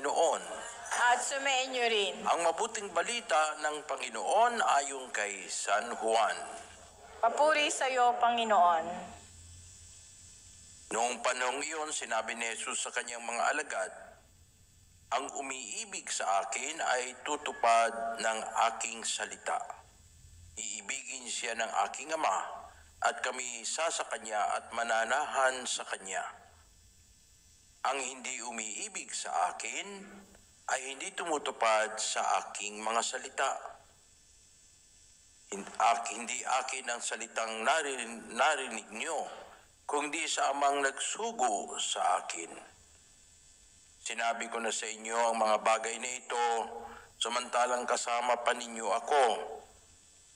Panginoon. At sumainyo rin. Ang mabuting balita ng Panginoon ayon kay San Juan. Papuri sa iyo, Panginoon. Noong panahong iyon, sinabi ni Jesus sa kanyang mga alagad, ang umiibig sa akin ay tutupad ng aking salita. Iibigin siya ng aking Ama, at kami isa sa kanya at mananahan sa kanya. Ang hindi umiibig sa akin ay hindi tumutupad sa aking mga salita. Hindi akin ang salitang narinig nyo, kundi sa Amang nagsugo sa akin. Sinabi ko na sa inyo ang mga bagay na ito, samantalang kasama pa ninyo ako.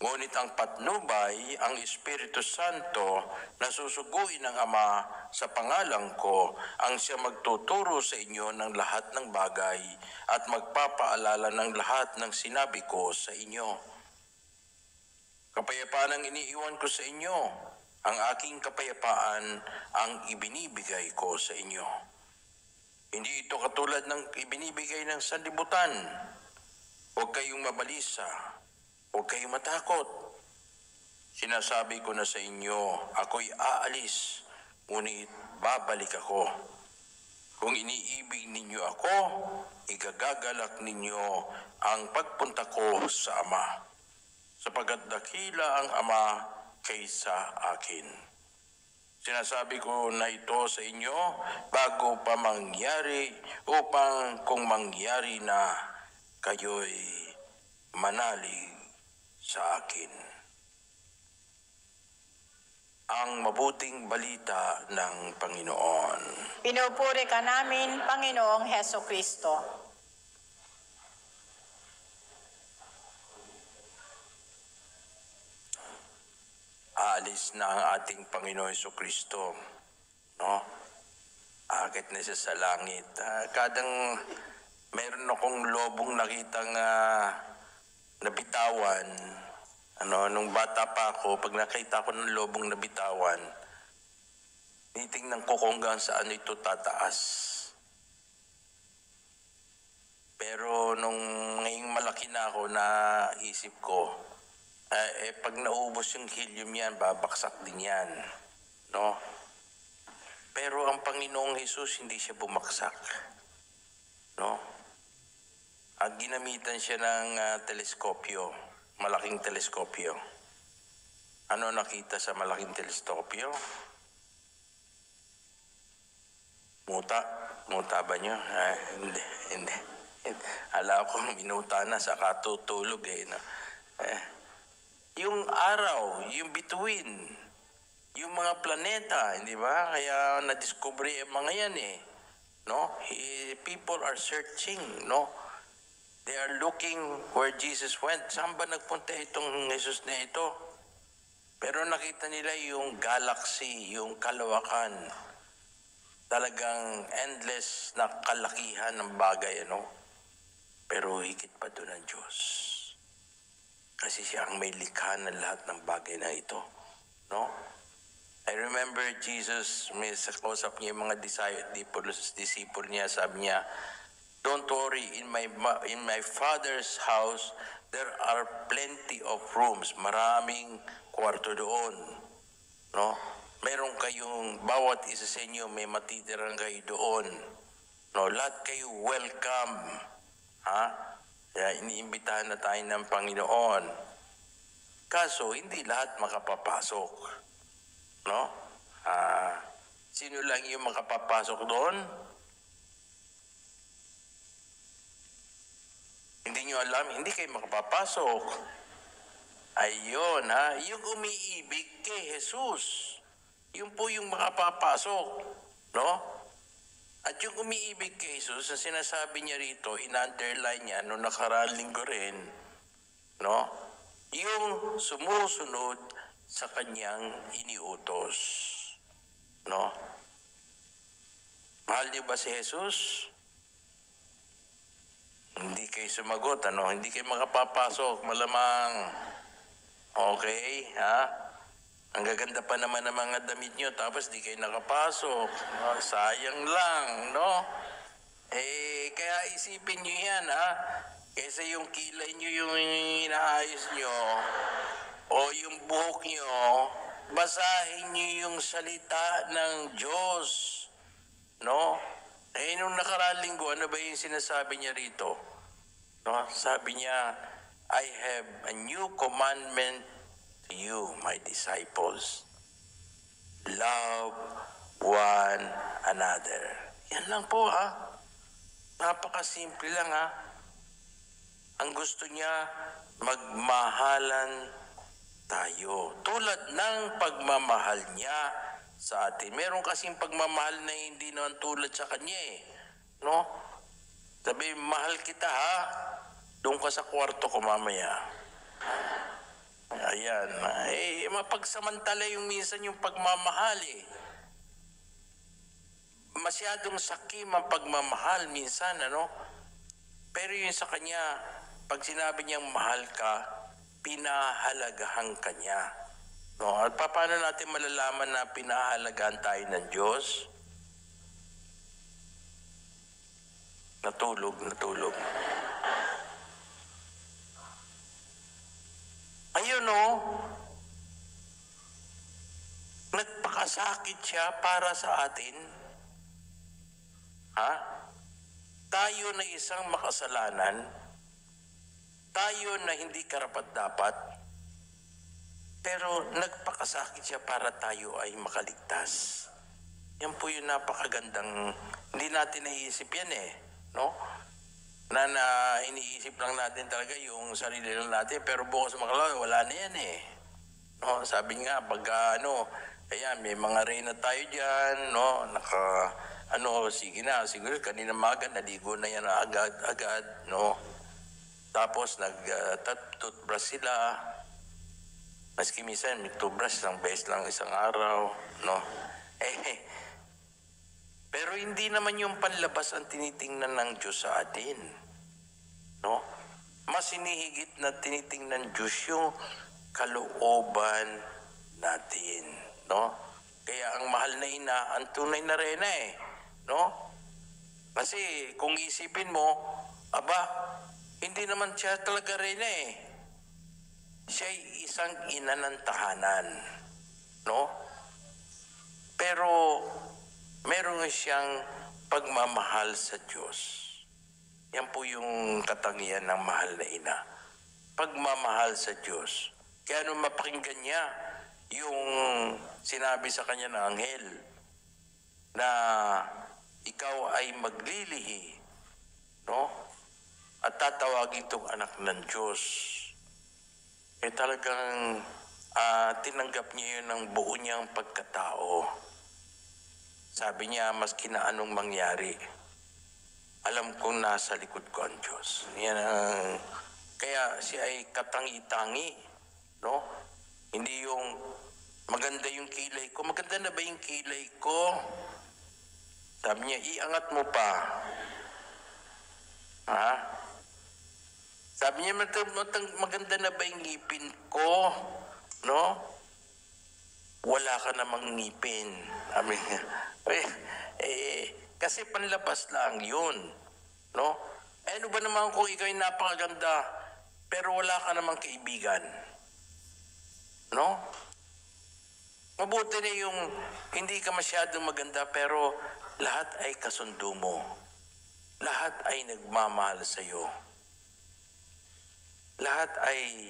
Ngunit ang patnubay, ang Espiritu Santo, na susuguin ng Ama sa pangalan ko, ang siya magtuturo sa inyo ng lahat ng bagay at magpapaalala ng lahat ng sinabi ko sa inyo. Kapayapaan ang iniiwan ko sa inyo, ang aking kapayapaan ang ibinibigay ko sa inyo. Hindi ito katulad ng ibinibigay ng sanlibutan. Huwag kayong mabalisa. Huwag kayong matakot. Sinasabi ko na sa inyo, ako'y aalis, ngunit babalik ako. Kung iniibig ninyo ako, igagagalak ninyo ang pagpunta ko sa Ama, sapagkat dakila ang Ama kaysa akin. Sinasabi ko na ito sa inyo bago pa mangyari, upang kung mangyari na, kayo'y manalig sa akin. Ang mabuting balita ng Panginoon. Pinupuri ka namin, Panginoong Heso Kristo. Aalis na ang ating Panginoon Jesucristo, no? Akit na siya sa langit. Kadang mayroon akong lobong nakitang nabitawan. Nung bata pa ako, pag nakita ko ng lobong nabitawan, tinitingnan ko kung hanggang saan ito tataas. Pero nung ngayong malaki na ako, naisip ko, pag naubos yung helium yan, babaksak din yan. No? Pero ang Panginoong Jesus, hindi siya bumaksak. No? At ginamitan siya ng teleskopyo, malaking teleskopyo. Ano nakita sa malaking teleskopyo? Muta ba nyo? Hindi. Alam ko, minuta na, saka tutulog no? Yung araw, yung bituin, yung mga planeta, hindi ba? Kaya na-discovery ang mga yan no? People are searching, no? They are looking where Jesus went. Saan ba nagpunta itong Jesus na ito? Pero nakita nila yung galaxy, yung kalawakan. Talagang endless na kalakihan ng bagay, Pero higit pa doon ang Diyos. Kasi siya ang may likha ng lahat ng bagay na ito. No? I remember Jesus, may kausap niya yung mga disciple niya, sabi niya, don't worry, in my Father's house, there are plenty of rooms. Maraming kwarto doon. No? Meron kayong, bawat isa sa inyo, may matitirang kayo doon. No? Lahat kayo welcome. Kaya iniimbitahan na tayo ng Panginoon. Kaso, hindi lahat makapapasok. No? Sino lang yung makapapasok doon? Hindi nyo alam, hindi kayo makapapasok. Ayun, yung umiibig kay Jesus. Yun po yung makapapasok. No? At yung umiibig kay Jesus, ang sinasabi niya rito, in-underline niya, nung nakaraang linggo rin, no? Yung sumusunod sa kanyang iniutos. No? Mahal niyo ba si Jesus? Hindi kayo sumagot, Hindi kayo makapapasok, malamang. Okay, Ang gaganda pa naman ng mga damit nyo, tapos di kayo nakapasok. Sayang lang, no? Kaya isipin nyo yan, ha? Kaysa yung kilay nyo yung inaayos nyo, o yung buhok nyo, basahin nyo yung salita ng Diyos. No? Eh, nung nakaraang linggo, ano ba yung sinasabi niya rito? No? Sabi niya, I have a new commandment to you, my disciples. Love one another. Yan lang po, ha? Napakasimple lang, ha? Ang gusto niya, magmahalan tayo. Tulad ng pagmamahal niya sa atin. Meron kasing pagmamahal na hindi naman tulad sa kanya, eh. No? Sabi, mahal kita, ha? Doon ka sa kwarto ko mamaya. Ayan. Eh, mapagsamantala yung minsan yung pagmamahal, eh. Masyadong sakim ang pagmamahal minsan, ano? Pero yun sa kanya, pag sinabi niyang mahal ka, pinahalagahan ka niya. No? At paano natin malalaman na pinahalagahan tayo ng Diyos? Natulog. Ayun, no? Nagpakasakit siya para sa atin. Ha? Tayo na isang makasalanan, tayo na hindi karapat-dapat, pero nagpakasakit siya para tayo ay makaligtas. Yan po yung napakagandang, hindi natin naiisip yan, eh. No? Na iniisip lang natin talaga yung sarili lang natin, pero bukas makalawa, wala na yan, eh. No? Sabi nga, pagka ayan, may mga reyna tayo dyan, no? Sige na, siguro kanina maga, naligo na yan agad, no? Tapos nag-toothbrush sila. Maski minsan, may toothbrush isang beses lang isang araw, no? Pero hindi naman yung panlabas ang tinitingnan ng Diyos sa atin, no? Mas hinihigit na tinitingnan Diyos yung kalooban natin, no? Kaya ang mahal na ina, ang tunay na reyna, eh. No? Kasi kung isipin mo, hindi naman siya talaga reyna, eh. Siya'y isang ina ng tahanan. No? Pero meron siyang pagmamahal sa Diyos. Yan po yung katangian ng mahal na ina. Pagmamahal sa Diyos. Kaya nung mapakinggan niya yung sinabi sa kanya ng anghel na ikaw ay maglilihi, no? At tatawagin itong anak ng Diyos. Eh talagang tinanggap niya yun ng buo niyang pagkatao. Sabi niya, maski na anong mangyari, alam kong nasa likod ko ang Diyos. Yan kaya siya ay katangi-tangi, no? Hindi yung maganda yung kilay ko. Maganda na ba yung kilay ko? Sabi niya, iangat mo pa. Ha? Sabi niya, maganda na ba yung ngipin ko? No? Wala ka namang ngipin. Sabi niya, kasi panlabas lang yun. No? Ano ba naman kung ikaw ay napakaganda, pero wala ka namang kaibigan? No? Mabuti na yung hindi ka masyadong maganda, pero lahat ay kasundo mo. Lahat ay nagmamahal sa iyo. Lahat ay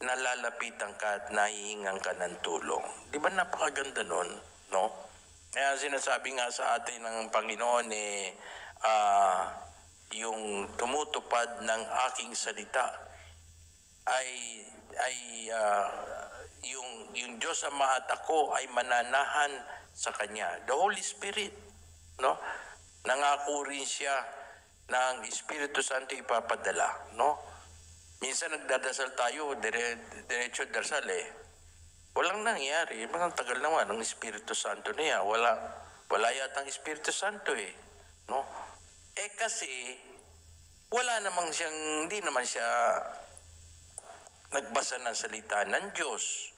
nalalapitan ka at nahihingan ka ng tulong. Di ba napakaganda nun? No? Kaya sinasabi nga sa atin ng Panginoon, yung tumutupad ng aking salita ay yung Diyos Ama at ako ay mananahan sa Kanya. The Holy Spirit, no? Nangako rin siya ng Espiritu Santo ipapadala, no? Minsan nagdadasal tayo, diretso dasal, eh. Walang nangyari. Ang tagal naman ng Espiritu Santo niya. Wala yatang Espiritu Santo, eh. No? Kasi hindi naman siya nagbasa ng salita ng Diyos.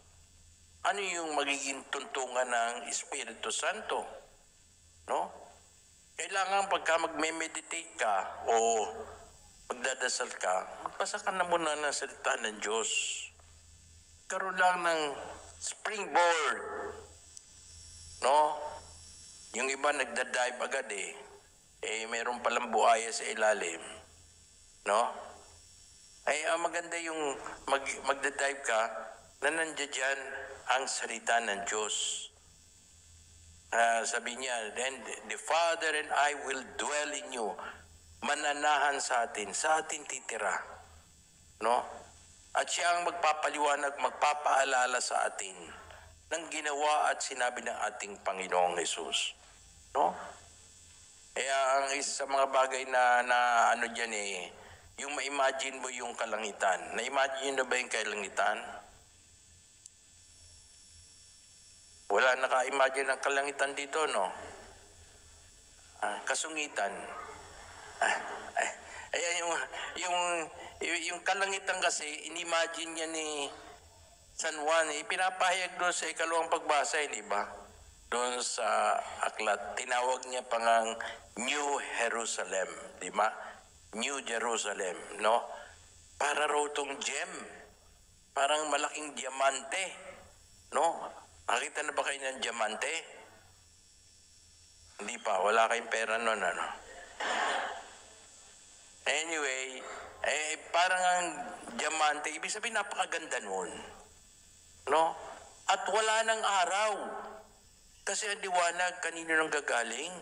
Ano yung magiging tuntungan ng Espiritu Santo? No? Kailangan pagka magme-meditate ka o magdadasal ka, magbasa ka na muna ng salita ng Diyos. Karoon lang ng springboard. No? Yung iba nagda-dive agad eh. Mayroon palang buhaya sa ilalim. No? Ang maganda yung magda-dive ka na nandiyan dyan ang salita ng Diyos. Sabi niya, then the Father and I will dwell in you. Mananahan sa atin titira. No? At siya ang magpapaliwanag, magpapaalala sa atin ng ginawa at sinabi ng ating Panginoong Jesus. No? Kaya ang isa sa mga bagay na ano dyan yung ma-imagine mo yung kalangitan. Na-imagine na ba yung kalangitan? Wala naka-imagine ng kalangitan dito, no? Kasungitan. Ayan yung kalangitan kasi, in-imagine niya ni San Juan, pinapahayag doon sa ikalawang pagbasa, di ba? Doon sa aklat, tinawag niya pangang New Jerusalem, di ba? New Jerusalem, no? Para raw tong gem, parang malaking diamante, no? Nakita na ba kayo ng diamante? Hindi pa, wala kayong pera nun, ano? Anyway, parang ang diamante, ibig sabihin napakaganda nun. No? At wala ng araw. Kasi ang liwanag, kanino nang gagaling?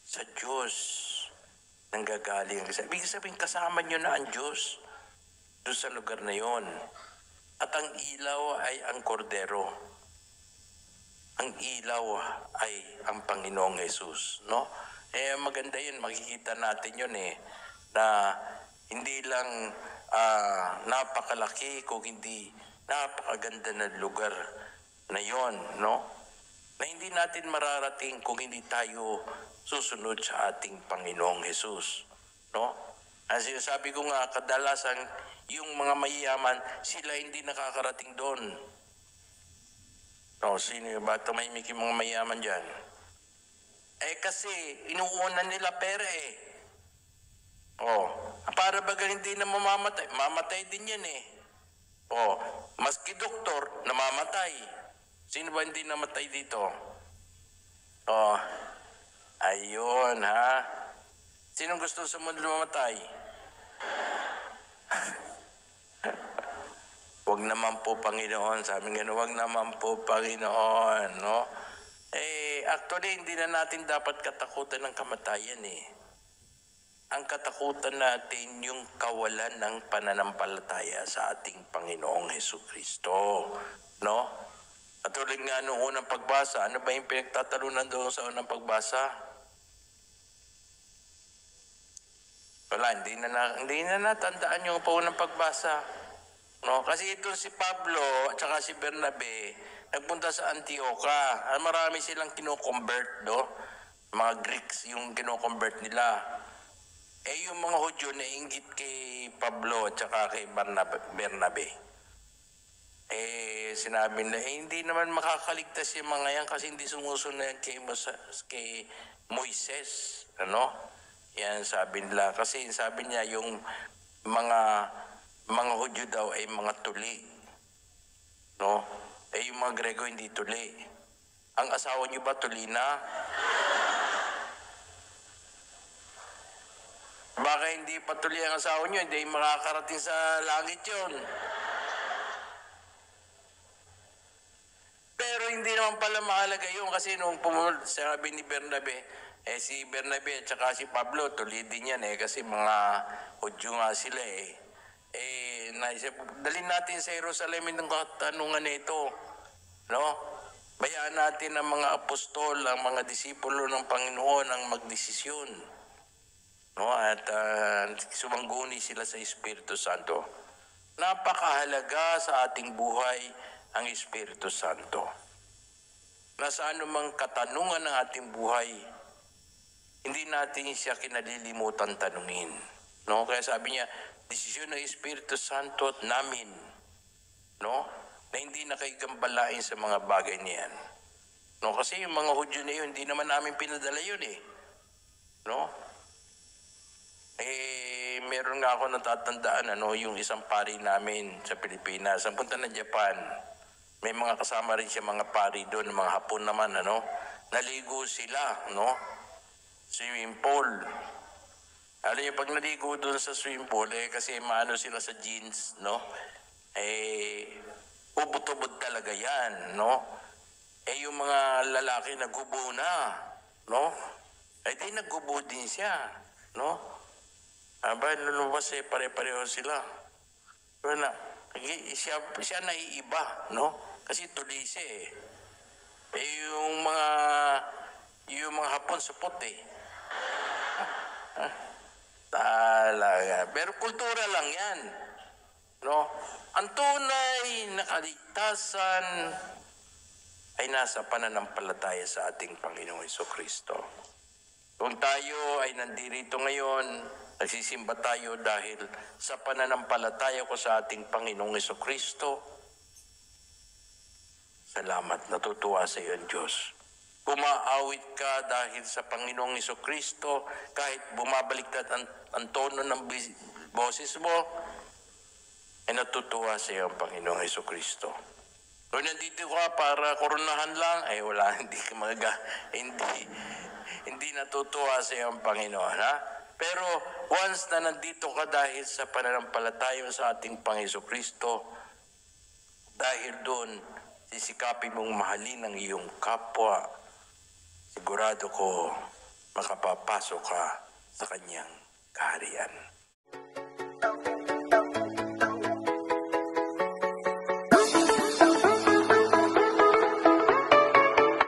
Sa Diyos nang gagaling. Ibig sabihin, kasama nyo na ang Diyos doon sa lugar na yon. At ang ilaw ay ang kordero. Ang ilaw ay ang Panginoong Jesus, no? Maganda yun, makikita natin yun na hindi lang napakalaki, kung hindi napakaganda na lugar na yon, no? Na hindi natin mararating kung hindi tayo susunod sa ating Panginoong Jesus, no? Ang sinasabi ko nga, kadalasan yung mga mayayaman, sila hindi nakakarating doon. No, sino ba tumahimik yung mga mayayaman dyan? Kasi inuunan nila pera para baga hindi na mamamatay. Mamatay din yan maski doktor, namamatay. Sino ba hindi namatay dito? Ayun ha. Sinong gusto sa mundo mamatay? Wag naman po, Panginoon. Sabi nga, wag naman po, Panginoon, no? Actually, hindi na natin dapat katakutan ng kamatayan Ang katakutan natin yung kawalan ng pananampalataya sa ating Panginoong Hesukristo, no? At ulit nga noong unang pagbasa, ano ba yung pinagtatalunan doon sa unang pagbasa? Wala, hindi na natandaan yung unang pagbasa. No, kasi ito si Pablo at saka si Bernabe nagpunta sa Antioquia. Marami silang kino-convert, no? Mga Greeks yung kino-convert nila. Yung mga Hudyo na inggit kay Pablo at saka kay Bernabe. Sinabi nila, hindi naman makakaligtas yung mga yan kasi hindi sumusunod kay Moises. Ano? Yan sabi nila. Kasi sabi niya yung mga Hudyo daw ay mga tuli. No? Yung mga Grego hindi tuli. Ang asawa niyo ba tuli na? Baka hindi pa tuli ang asawa niyo, hindi makakarating sa langit yun. Pero hindi naman pala mahalaga yun kasi nung sabi ni Bernabe, si Bernabe at saka si Pablo, tuli din yan kasi mga Hudyo nga sila naisip, dalhin natin sa Jerusalem itong katanungan nito, no? Bayaan natin ang mga apostol, ang mga disipulo ng Panginoon ang magdesisyon, no? At sumangguni sila sa Espiritu Santo. Napakahalaga sa ating buhay ang Espiritu Santo. Nasa anumang katanungan ng ating buhay, hindi natin siya kinalilimutan tanungin, no? Kaya sabi niya, desisyon ng Espiritu Santo at namin, no? Na hindi nakikigambalain sa mga bagay niyan. No, kasi yung mga Hudyo na yun, hindi naman namin pinadala yun eh. No? Meron nga ako natatandaan, yung isang pari namin sa Pilipinas, ang punta ng Japan. May mga kasama rin siya mga pari doon, mga Hapon naman, naligo sila, swimming pool. Alam niyo, pag naligo doon sa swimming pool, kasi maano sila sa jeans, ubod-ubod talaga yan, yung mga lalaki naggubo na, di naggubo din siya, Aba, lumabas pare-pareho sila. Pero siya naiiba, Kasi tulisi yung mga Hapon supot Talaga. Pero kultura lang yan, Ang tunay na kaligtasan ay nasa pananampalataya sa ating Panginoong Hesukristo. Kung tayo ay nandito ngayon, nagsisimba tayo dahil sa pananampalataya ko sa ating Panginoong Hesukristo. Salamat, natutuwa sa iyo ang Diyos. Pumaawit ka dahil sa Panginoong Hesukristo, kahit bumabaliktad ang tono ng boses mo, ay natutuwa sa iyo ang Panginoong Hesukristo. Kung nandito ka para koronahan lang, wala, hindi natutuwa sa iyo ang Panginoon, ha? Pero once na nandito ka dahil sa pananampalataya sa ating Panginoong Kristo, dahil doon, sisikapin mong mahalin ang iyong kapwa, sigurado ko makapapasok ka sa kanyang kaharian.